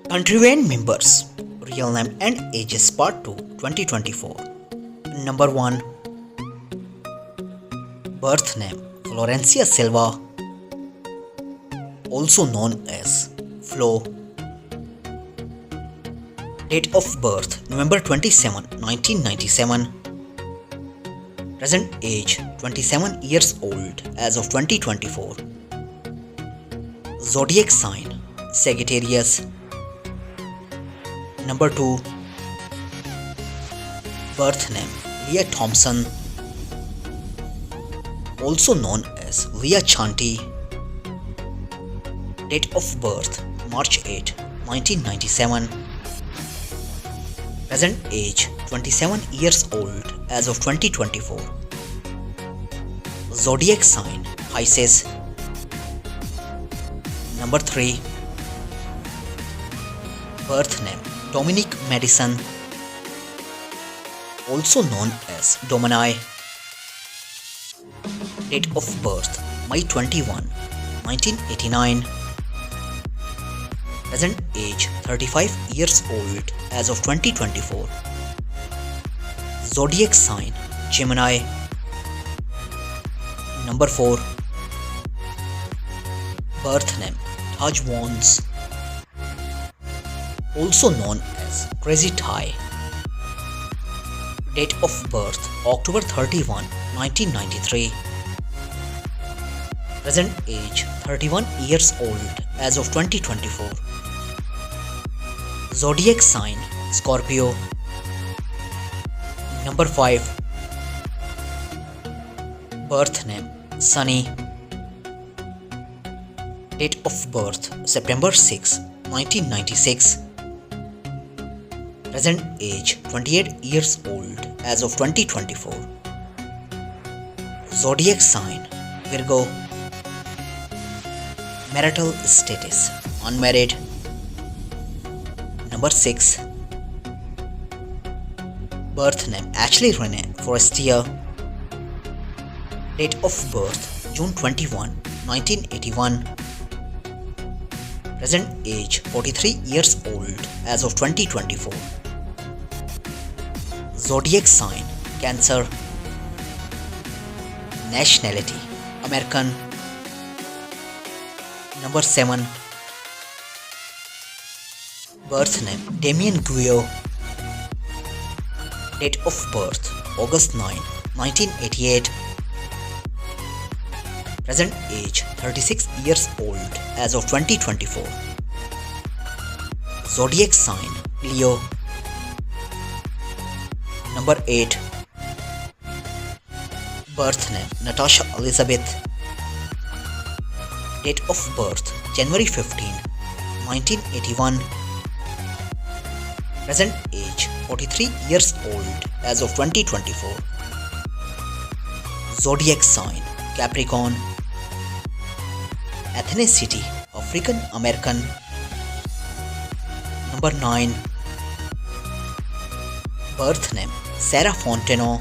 Countrymen members, real name and ages part 2 2024. Number 1. Birth name Florencia Silva, also known as Flo. Date of birth November 27, 1997. Present age 27 years old as of 2024. Zodiac sign Sagittarius. Number 2. Birth name Leah Thompson, also known as Leah Chanti. Date of birth March 8, 1997. Present age 27 years old as of 2024. Zodiac sign Pisces. Number 3. Birth name Dominic Madison, also known as Domini. Date of birth May 21, 1989. Present age 35 years old as of 2024. Zodiac sign Gemini. Number 4. Birth name Taj Wons, also known as Crazy Thai. Date of birth October 31, 1993. Present age 31 years old as of 2024. Zodiac sign Scorpio. Number 5. Birth name Sunny. Date of birth September 6, 1996. Present age 28 years old as of 2024. Zodiac sign Virgo. Marital status unmarried. Number 6. Birth name Ashley Renee Forestier. Date of birth June 21, 1981. Present age 43 years old as of 2024. Zodiac sign Cancer. Nationality American. Number 7. Birth name Damien Guillot. Date of birth August 9, 1988. Present age 36 years old as of 2024. Zodiac sign Leo. Number 8. Birth name Natasha Elizabeth. Date of birth January 15, 1981. Present age 43 years old as of 2024. Zodiac sign Capricorn. Ethnicity African American. Number 9. Birth name Sarah Fonteno.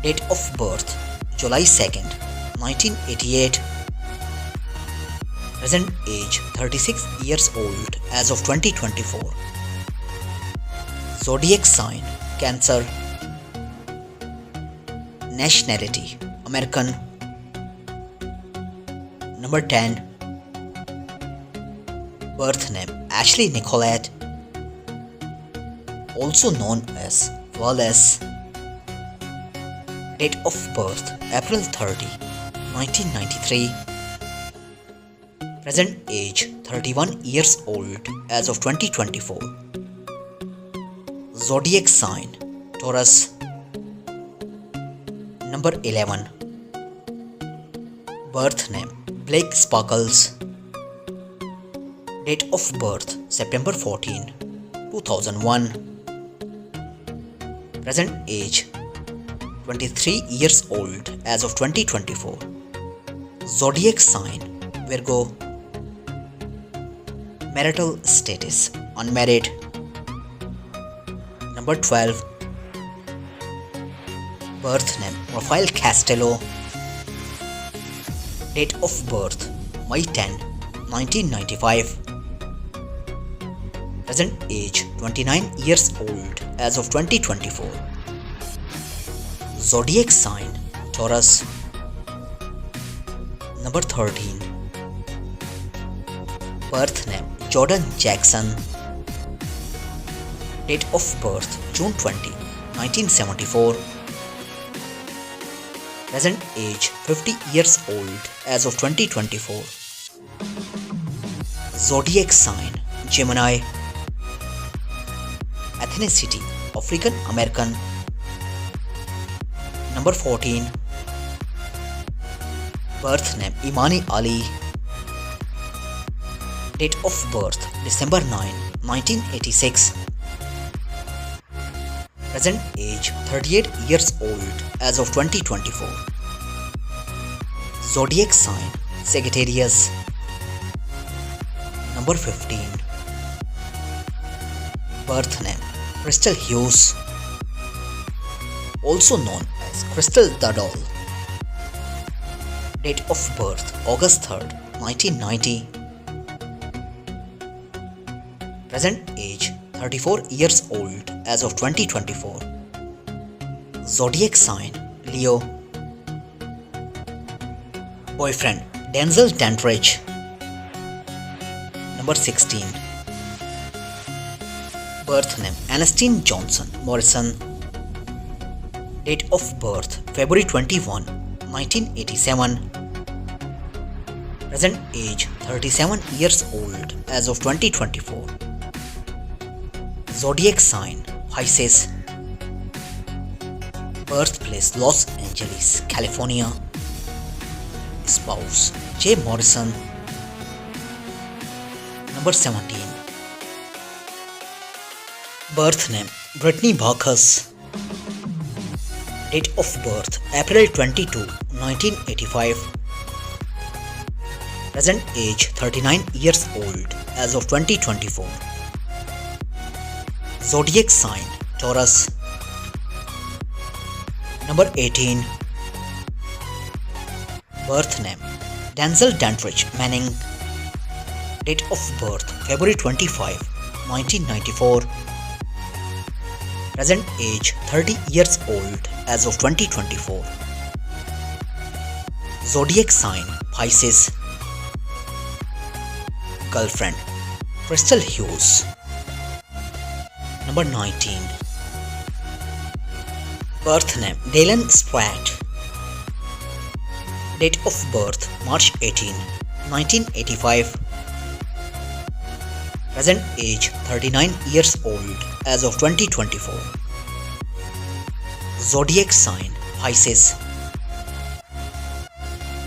Date of birth July 2nd, 1988. Present age 36 years old as of 2024. Zodiac sign Cancer. Nationality American. Number 10. Birth name Ashley Nicolette, also known as Flawless. Date of birth April 30, 1993. Present age 31 years old as of 2024. Zodiac sign Taurus. Number 11. Birth name Blake Sparkles. Date of birth September 14, 2001. Present age 23 years old as of 2024. Zodiac sign Virgo. Marital status unmarried. Number 12. Birth name Rafael Castello. Date of birth May 10, 1995. Present age 29 years old as of 2024. Zodiac sign Taurus. Number 13. Birth name Jordan Jackson. Date of birth June 20, 1974. Present age 50 years old as of 2024. Zodiac sign Gemini. Ethnicity African American. Number 14. Birth name Imani Ali. Date of birth December 9, 1986. Present age 38 years old as of 2024. Zodiac sign Sagittarius. Number 15. Birth name Crystal Hughes, also known as Crystal the Doll. Date of birth August 3rd, 1990. Present age 34 years old as of 2024. Zodiac sign Leo. Boyfriend Denzel Dandridge. Number 16. Birth name Ernestine Johnson Morrison. Date of birth February 21, 1987. Present age 37 years old as of 2024. Zodiac sign Pisces. Birthplace Los Angeles, California. Spouse Jay Morrison. Number 17. Birth name Brittany Bacchus. Date of birth April 22, 1985. Present age 39 years old as of 2024. Zodiac sign Taurus. Number 18. Birth name Denzel Dandridge Manning. Date of birth February 25, 1994. Present age 30 years old as of 2024. Zodiac sign Pisces. Girlfriend Crystal Hughes. Number 19. Birth name Dalen Spratt. Date of birth March 18, 1985. Present age 39 years old as of 2024. Zodiac sign Pisces.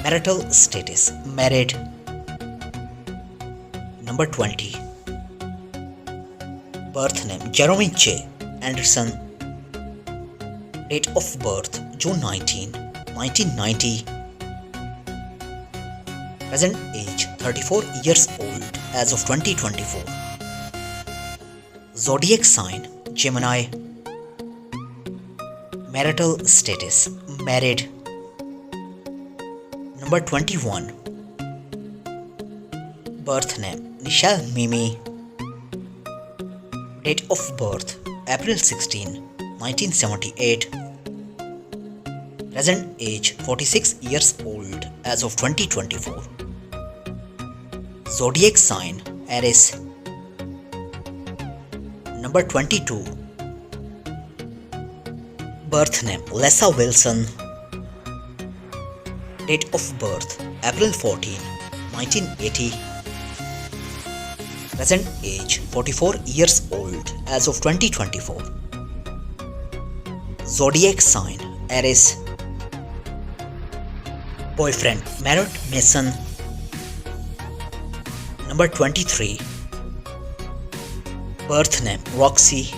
Marital status married. Number 20. Birth name Jeremy J. Anderson. Date of birth June 19, 1990. Present age 34 years old as of 2024. Zodiac sign Gemini. Marital status married. Number 21. Birth name Nishal Mimi. Date of birth April 16, 1978. Present age 46 years old as of 2024. Zodiac sign Aries. Number 22. Birth name Lessa Wilson. Date of birth April 14, 1980. Present age 44 years old as of 2024. Zodiac sign Aries. Boyfriend Merritt Mason. Number 23. Birth name Roxy.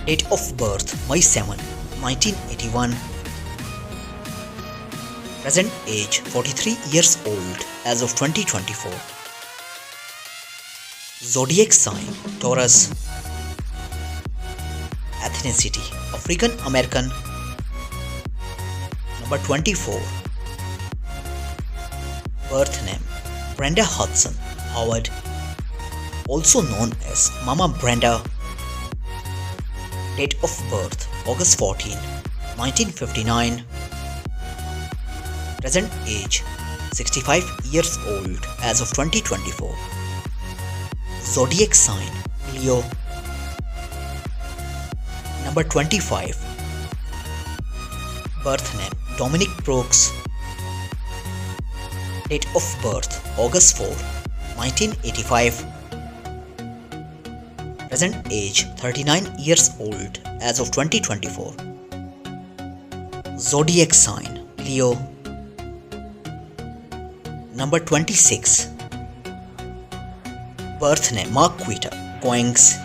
Date of birth May 7, 1981. Present age 43 years old as of 2024. Zodiac sign Taurus. Ethnicity African American. Number 24. Birth name Brenda Hudson Howard. also known as Mama Brenda. Date of birth August 14, 1959. Present age 65 years old as of 2024. Zodiac sign Leo. Number 25. Birth name Dominic Brooks. Date of birth August 4, 1985. Present age 39 years old as of 2024. Zodiac sign Leo. Number 26. Birth name Marquita Goings.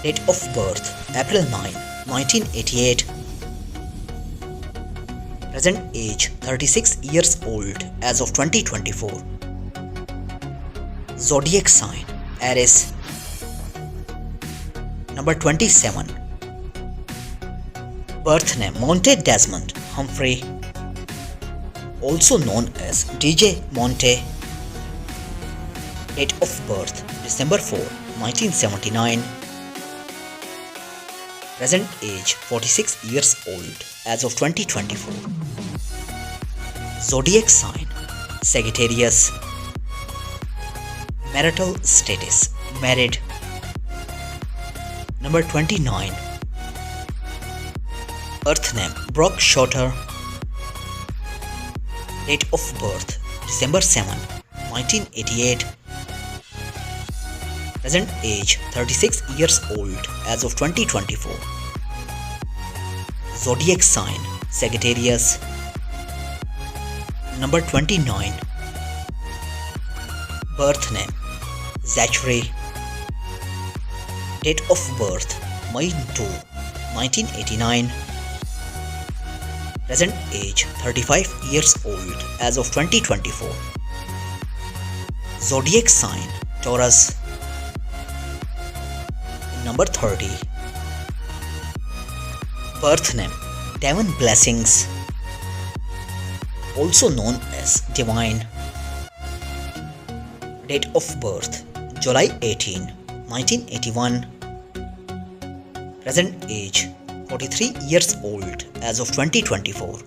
Date of birth April 9, 1988. Present age 36 years old as of 2024. Zodiac sign Aries. Number 27. Birth name Monte Desmond Humphrey, also known as DJ Monte. Date of birth December 4, 1979. Present age 46 years old as of 2024. Zodiac sign Sagittarius. Marital status married. Number 29. Birth name Brock Shorter. Date of birth December 7, 1988. Present age 36 years old as of 2024. Zodiac sign Sagittarius. Number 29. Birth name Zachary. Date of birth May 2, 1989. Present age 35 years old as of 2024. Zodiac sign Taurus. Number 30. Birth name Devon Blessings, also known as Divine. Date of birth July 18, 1981. Present age 43 years old as of 2024.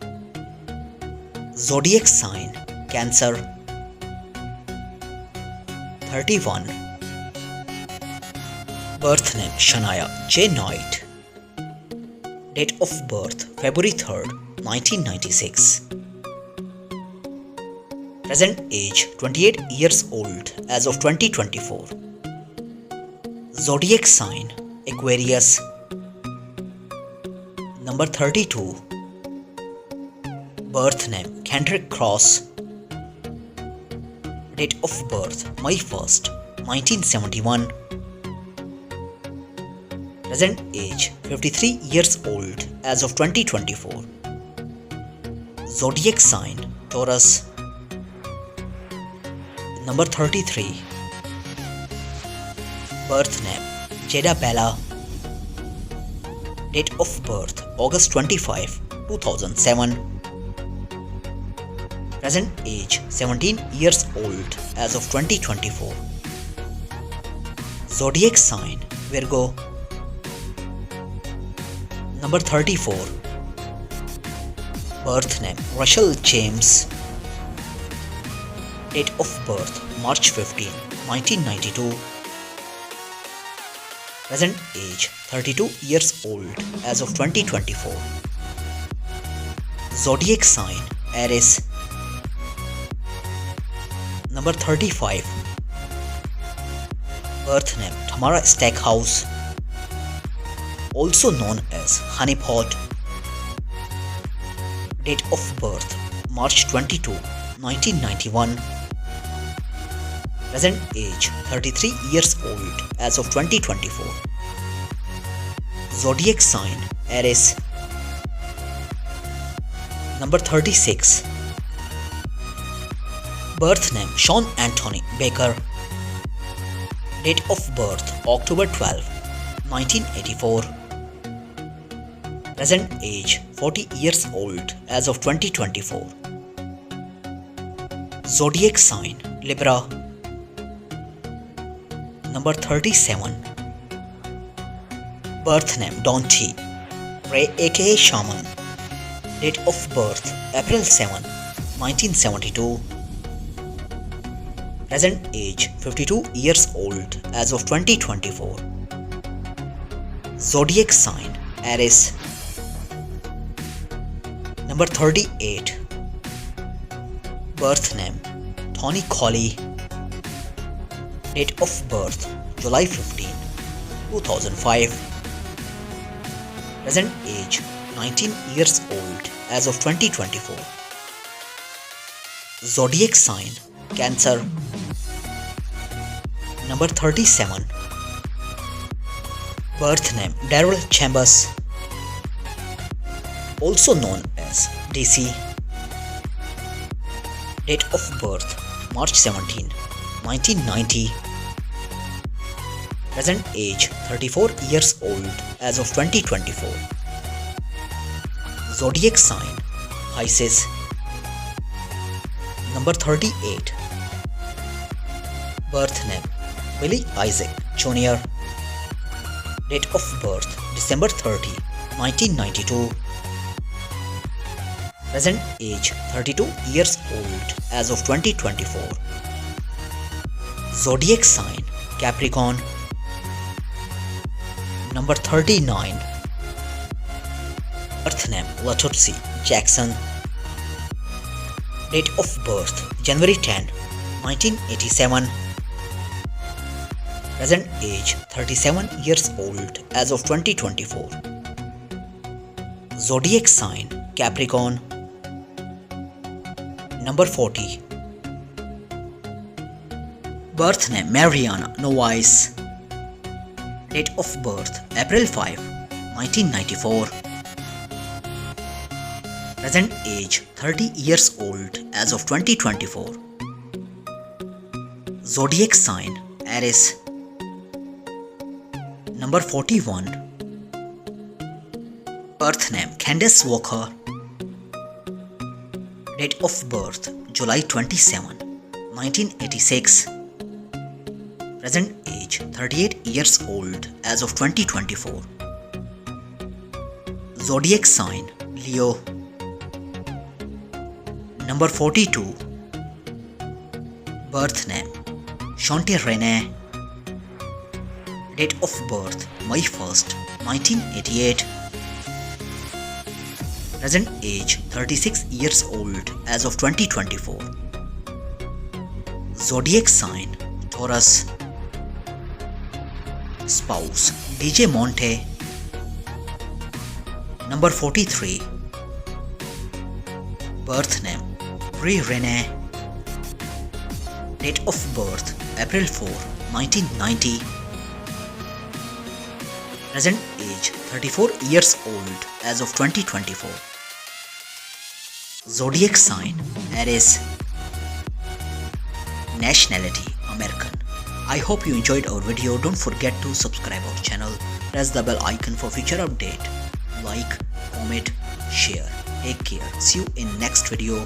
Zodiac sign Cancer. 31. Birth name Shania J. Knight. Date of birth February 3rd, 1996. Present age 28 years old as of 2024. Zodiac sign Aquarius. Number 32. Birth name Kendrick Cross. Date of birth May 1st, 1971. Present age 53 years old as of 2024. Zodiac sign Taurus. Number 33. Birth name Jada Bella. Date of birth August 25, 2007. Present age 17 years old as of 2024. Zodiac sign Virgo. Number 34. Birth name Russell James. Date of birth March 15, 1992. Present age 32 years old as of 2024. Zodiac sign Aries. Number 35. Birth name Tamara Stackhouse, also known as Honeypot. Date of birth March 22, 1991. Present age 33 years old as of 2024. Zodiac sign Aries. Number 36. Birth name Sean Anthony Baker. Date of birth October 12, 1984. Present age 40 years old as of 2024. Zodiac sign Libra. Number 37. Birth name Dante Ray aka Shaman. Date of birth April 7, 1972. Present age 52 years old as of 2024. Zodiac sign Aries. Number 38. Birth name Tony Colley. Date of birth July 15, 2005. Present age 19 years old as of 2024. Zodiac sign Cancer. Number 37. Birth name Daryl Chambers, also known as DC. Date of birth March 17, 1990. Present age 34 years old as of 2024. Zodiac sign Pisces. Number 38. Birth name Billy Isaac Jr. Date of birth December 30, 1992. Present age 32 years old as of 2024. Zodiac sign Capricorn. Number 39. Birth name Latutsi Jackson. Date of birth January 10, 1987. Present age 37 years old as of 2024. Zodiac sign Capricorn. Number 40. Birth name Mariana Novaes. Date of birth April 5, 1994. Present age 30 years old as of 2024. Zodiac sign Aries. Number 41. Birth name Candace Walker. Date of birth July 27, 1986. Present age 38 years old as of 2024. Zodiac sign Leo. Number 42. Birth name Shanti Renee. Date of birth May 1st, 1988. Present age 36 years old as of 2024. Zodiac sign Taurus. Spouse DJ Monte. Number 43. Birth name Brie Renee. Date of birth April 4, 1990. Present age 34 years old as of 2024. Zodiac sign Aries. Nationality American. I hope you enjoyed our video. Don't forget to subscribe our channel. Press the bell icon for future update. Like, comment, share. Take care. See you in next video.